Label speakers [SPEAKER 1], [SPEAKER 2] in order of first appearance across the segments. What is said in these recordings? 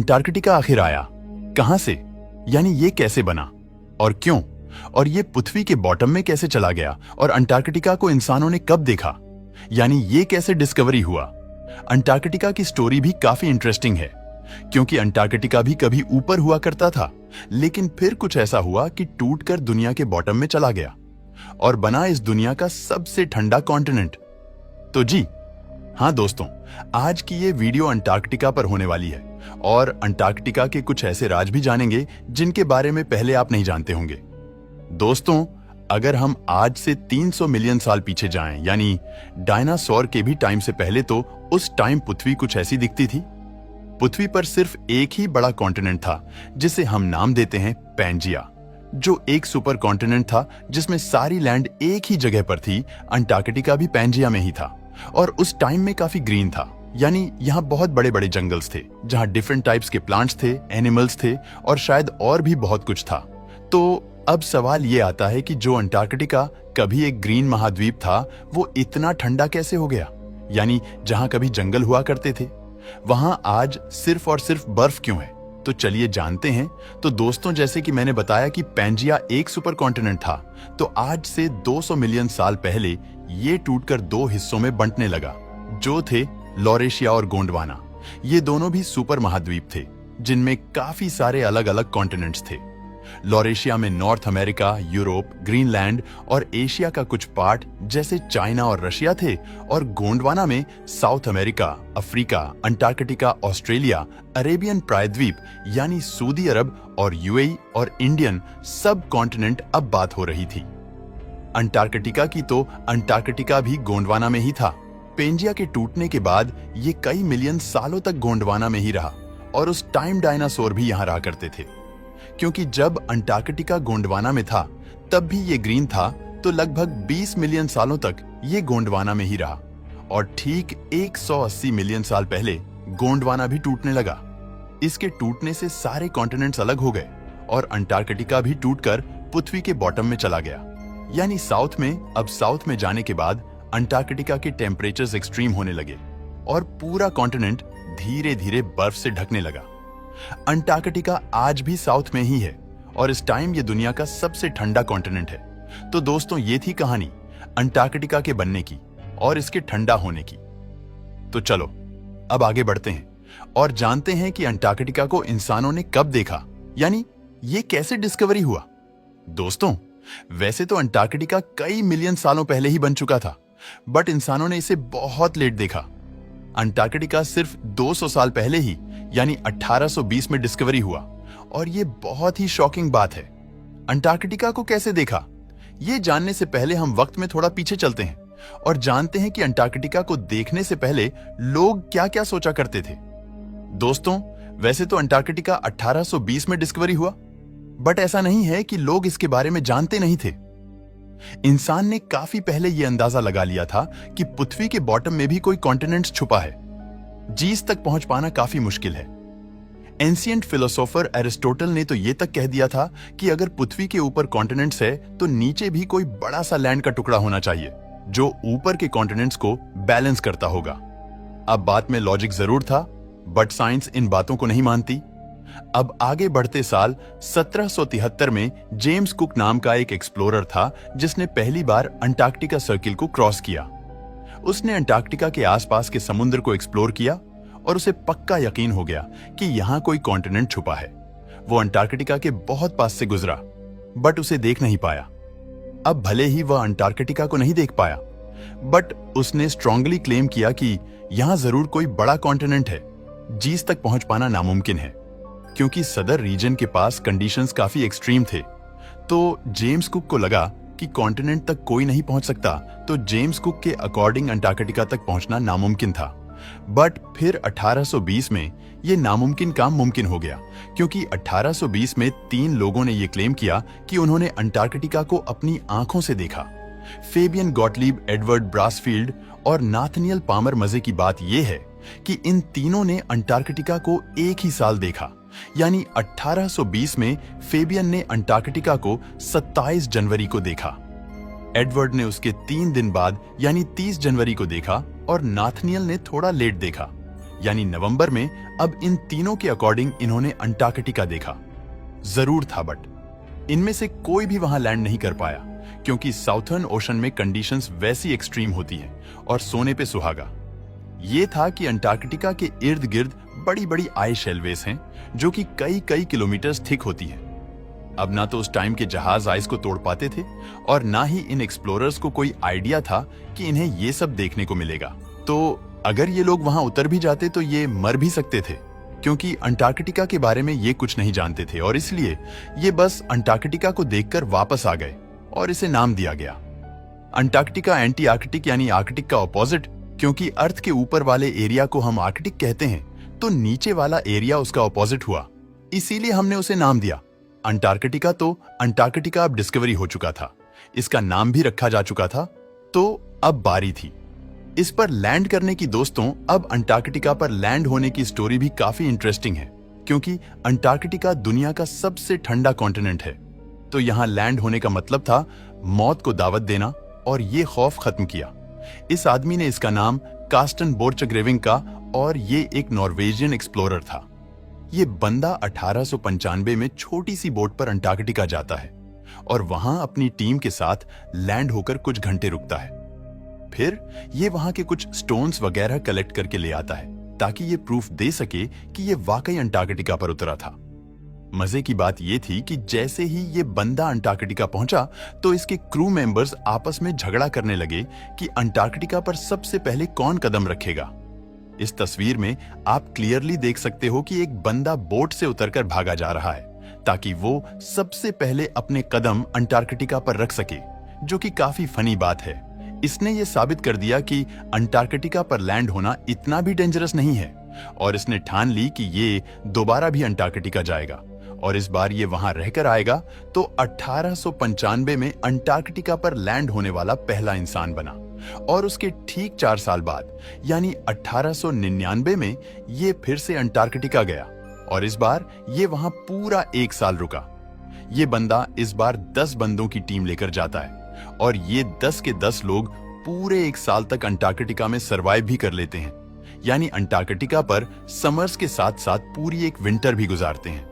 [SPEAKER 1] Antarctica आखिर आया कहां से, यानी ये कैसे बना और क्यों, और ये पृथ्वी के बॉटम में कैसे चला गया, और अंटार्कटिका को इंसानों ने कब देखा, यानी ये कैसे डिस्कवरी हुआ। अंटार्कटिका की स्टोरी भी काफी इंटरेस्टिंग है, क्योंकि अंटार्कटिका भी कभी ऊपर हुआ करता था, लेकिन फिर कुछ ऐसा हुआ कि टूटकर दुनिया के बॉटम में चला गया और बना इस दुनिया का सबसे ठंडा कॉन्टिनेंट। तो जी हाँ दोस्तों, आज की ये वीडियो अंटार्कटिका पर होने वाली है और अंटार्कटिका के कुछ ऐसे राज भी जानेंगे जिनके बारे में पहले आप नहीं जानते होंगे। दोस्तों, अगर हम आज से 300 मिलियन साल पीछे जाएं, यानी डायनासोर के भी टाइम से पहले, तो उस टाइम पृथ्वी कुछ ऐसी दिखती थी। पृथ्वी पर सिर्फ एक ही बड़ा कॉन्टिनेंट था जिसे हम नाम देते हैं पैंजिया, जो एक सुपर कॉन्टिनेंट था जिसमें सारी लैंड एक ही जगह पर थी। अंटार्कटिका भी पैंजिया में ही था और उस टाइम में काफी ग्रीन था, यानी यहाँ बहुत बड़े बड़े जंगल्स थे जहाँ डिफरेंट टाइप्स के प्लांट्स थे, एनिमल्स थे और शायद और भी बहुत कुछ था। तो अब सवाल ये आता है कि जो अंटार्कटिका कभी एक ग्रीन महाद्वीप था, वो इतना ठंडा कैसे हो गया, यानी जहाँ कभी जंगल हुआ करते थे वहां आज सिर्फ और सिर्फ बर्फ क्यों है। तो चलिए जानते हैं। तो दोस्तों, जैसे कि मैंने बताया कि पैंजिया एक सुपर कॉन्टिनेंट था, तो आज से 200 मिलियन साल पहले ये टूटकर दो हिस्सों में बंटने लगा, जो थे लॉरेशिया और गोंडवाना। ये दोनों भी सुपर महाद्वीप थे जिनमें काफी सारे अलग अलग कॉन्टिनेंट्स थे। लॉरेशिया में नॉर्थ अमेरिका, यूरोप, ग्रीनलैंड और एशिया का कुछ पार्ट जैसे चाइना और रशिया थे, और गोंडवाना में south America, Africa, Antarctica, Australia, Arabian प्रायद्वीप यानी सऊदी अरब और यूएई और इंडियन सब कॉन्टिनेंट अब बात हो रही थी। अंटार्कटिका की तो अंटार्कटिका भी गोंडवाना में ही था। पैंजिया के टूटने के बाद ये कई मिलियन सालों तक गोंडवाना में ही रहा और उस टाइम डायनासोर भी यहाँ रहा करते थे। क्योंकि जब अंटार्कटिका गोंडवाना में था तब भी ये ग्रीन था, तो लगभग 20 मिलियन सालों तक ये गोंडवाना में ही रहा और ठीक 180 मिलियन साल पहले गोंडवाना भी टूटने लगा। इसके टूटने से सारे कॉन्टिनेंट्स अलग हो गए और अंटार्कटिका भी टूटकर पृथ्वी के बॉटम में चला गया, यानी साउथ में। अब साउथ में जाने के बाद अंटार्कटिका के टेम्परेचर्स एक्सट्रीम होने लगे और पूरा कॉन्टिनेंट धीरे धीरे बर्फ से ढकने लगा। अंटार्कटिका आज भी साउथ में ही है और इस टाइम ये दुनिया का सबसे ठंडा कॉन्टिनेंट है। तो दोस्तों, ये थी कहानी अंटार्कटिका के बनने की और इसके ठंडा होने की। तो चलो अब आगे बढ़ते हैं और जानते हैं कि अंटार्कटिका को इंसानों ने कब देखा, यानी ये कैसे डिस्कवरी हुआ। दोस्तों, वैसे तो अंटार्कटिका कई मिलियन सालों पहले ही बन चुका था, बट इंसानों ने इसे बहुत लेट देखा। अंटार्कटिका सिर्फ 200 साल पहले ही, यानी 1820 में डिस्कवरी हुआ, और ये बहुत ही शॉकिंग बात है। अंटार्कटिका को कैसे देखा, ये जानने से पहले हम वक्त में थोड़ा पीछे चलते हैं और जानते हैं कि अंटार्कटिका को देखने से पहले लोग क्या क्या सोचा करते थे। दोस्तों, वैसे तो अंटार्कटिका 1820 में डिस्कवरी हुआ, बट ऐसा नहीं है कि लोग इसके बारे में जानते नहीं थे। इंसान ने काफी पहले यह अंदाजा लगा लिया था कि पृथ्वी के बॉटम में भी कोई कॉन्टिनेंट छुपा है। जीस तक पहुंच पाना काफी मुश्किल है। एंशिएंट फिलोसोफर एरिस्टोटल ने तो यह तक कह दिया था कि अगर पृथ्वी के ऊपर कॉन्टिनेंट्स है तो नीचे भी कोई बड़ा सा लैंड का टुकड़ा होना चाहिए जो ऊपर के कॉन्टिनेंट्स को बैलेंस करता होगा। अब बात में लॉजिक जरूर था, बट साइंस इन बातों को नहीं मानती। अब आगे बढ़ते साल 1773 में जेम्स कुक नाम का एक एक्सप्लोरर था जिसने पहली बार अंटार्कटिका सर्किल को क्रॉस किया। उसने अंटार्कटिका के आसपास के समुद्र को एक्सप्लोर किया और उसे पक्का यकीन हो गया कि यहां कोई कॉन्टिनेंट छुपा है। वो अंटार्कटिका के बहुत पास से गुजरा, बट उसे देख नहीं पाया। अब भले ही वह अंटार्कटिका को नहीं देख पाया, बट उसने स्ट्रांगली क्लेम किया कि यहां जरूर कोई बड़ा कॉन्टिनेंट है। जीस तक पहुंच पाना नामुमकिन है क्योंकि सदर रीजन के पास कंडीशंस काफी एक्सट्रीम थे। तो जेम्स कुक को लगा कि कॉन्टिनेंट तक कोई नहीं पहुंच सकता, तो जेम्स कुक के अकॉर्डिंग अंटार्कटिका तक पहुंचना नामुमकिन था। बट फिर 1820 में यह नामुमकिन काम मुमकिन हो गया, क्योंकि 1820 में 3 लोगों ने यह क्लेम किया कि उन्होंने अंटार्कटिका को अपनी आंखों से देखा। फेबियन गॉटलीब, एडवर्ड ब्रासफील्ड और नाथनियल पामर। मजे की बात यह है कि इन तीनों ने अंटार्कटिका को एक ही साल देखा, यानी 1820 में फेबियन ने अंटार्कटिका को 27 जनवरी को देखा। एडवर्ड ने उसके 3 दिन बाद यानी 30 जनवरी को देखा और नाथनियल ने थोड़ा लेट देखा, यानी नवंबर में अब इन तीनों के अकॉर्डिंग इन्होंने अंटार्कटिका देखा। जरूर था, बट इनमें से कोई भी वहां लैंड नहीं कर पाया क्योंकि साउथर्न ओशन में कंडीशंस वैसी एक्सट्रीम होती हैं और सोने पे सुहागा। ये था कि अंटार्कटिका के इर्द गिर्द बड़ी बड़ी आइस शेलवेस हैं जो कि कई कई किलोमीटर्स थिक होती हैं। अब ना तो उस टाइम के जहाज आइस को तोड़ पाते थे और ना ही इन एक्सप्लोरर्स को कोई आइडिया था कि इन्हें ये सब देखने को मिलेगा। तो अगर ये लोग वहां उतर भी जाते तो ये मर भी सकते थे क्योंकि अंटार्कटिका के बारे में ये कुछ नहीं जानते थे और इसलिए ये बस अंटार्कटिका को देखकर वापस आ गए और इसे नाम दिया गया। अंटार्कटिका एंटी आर्कटिक यानी आर्कटिक का ऑपोजिट, क्योंकि अर्थ के ऊपर वाले एरिया को हम आर्कटिक कहते हैं तो नीचे वाला एरिया उसका ऑपोजिट हुआ, इसीलिए हमने उसे नाम दिया अंटार्कटिका। तो अंटार्कटिका अब डिस्कवरी हो चुका था, इसका नाम भी रखा जा चुका था, तो अब बारी थी इस पर लैंड करने की। दोस्तों, अब अंटार्कटिका पर लैंड होने की स्टोरी भी काफी इंटरेस्टिंग है क्योंकि अंटार्कटिका दुनिया का सबसे ठंडा कॉन्टिनेंट है। तो यहां लैंड होने का मतलब था मौत को दावत देना और ये खौफ खत्म किया। इस आदमी ने इसका नाम कार्स्टन बोर्चग्रेविंग का और ये एक नॉर्वेजियन एक्सप्लोरर था। ये बंदा 1895 में छोटी सी बोट पर अंटार्कटिका जाता है और वहां अपनी टीम के साथ लैंड होकर कुछ घंटे रुकता है। फिर ये वहां के कुछ स्टोन्स वगैरह कलेक्ट करके ले आता है ताकि ये प्रूफ दे सके कि ये वाकई अंटार्कटिका पर उतरा था। मजे की बात ये थी कि जैसे ही ये बंदा अंटार्कटिका पहुंचा तो इसके क्रू मेंबर्स आपस में झगड़ा करने लगे कि अंटार्कटिका पर सबसे पहले कौन कदम रखेगा। इस तस्वीर में आप क्लियरली देख सकते हो कि एक बंदा बोट से उतरकर भागा जा रहा है ताकि वो सबसे पहले अपने कदम अंटार्कटिका पर रख सके, जो कि काफी फनी बात है। इसने ये साबित कर दिया कि अंटार्कटिका पर लैंड होना इतना भी डेंजरस नहीं है और इसने ठान ली कि ये दोबारा भी अंटार्कटिका जाएगा और इस बार ये वहां रहकर आएगा। तो 1895 में अंटार्कटिका पर लैंड होने वाला पहला इंसान बना और उसके ठीक 4 साल बाद यानी 1899 में ये फिर से अंटार्कटिका गया और इस बार ये वहां पूरा 1 साल रुका। ये बंदा इस बार 10 बंदों की टीम लेकर जाता है और ये 10 के 10 लोग पूरे 1 साल तक अंटार्कटिका में सरवाइव भी कर लेते हैं, यानी अंटार्कटिका पर समर्स के साथ साथ पूरी एक विंटर भी गुजारते हैं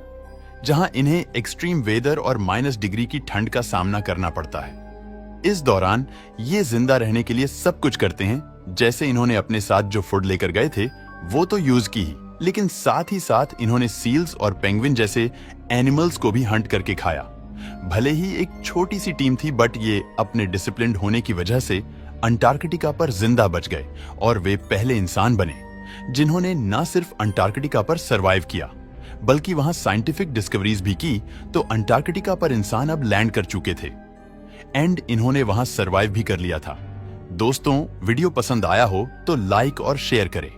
[SPEAKER 1] जहां इन्हें एक्सट्रीम वेदर और -डिग्री की ठंड का सामना करना पड़ता है। इस दौरान ये जिंदा रहने के लिए सब कुछ करते हैं, जैसे इन्होंने अपने साथ जो फूड लेकर गए थे वो तो यूज की ही, लेकिन साथ ही साथ इन्होंने सील्स और पेंगुइन जैसे एनिमल्स को भी हंट करके खाया। भले ही एक छोटी सी टीम थी, बट ये अपने डिसिप्लिन्ड होने की वजह से अंटार्कटिका पर जिंदा बच गए और वे पहले इंसान बने जिन्होंने न सिर्फ अंटार्कटिका पर सरवाइव किया बल्कि वहां साइंटिफिक डिस्कवरीज भी की। तो अंटार्कटिका पर इंसान अब लैंड कर चुके थे एंड इन्होंने वहां सरवाइव भी कर लिया था। दोस्तों, वीडियो पसंद आया हो तो लाइक और शेयर करें।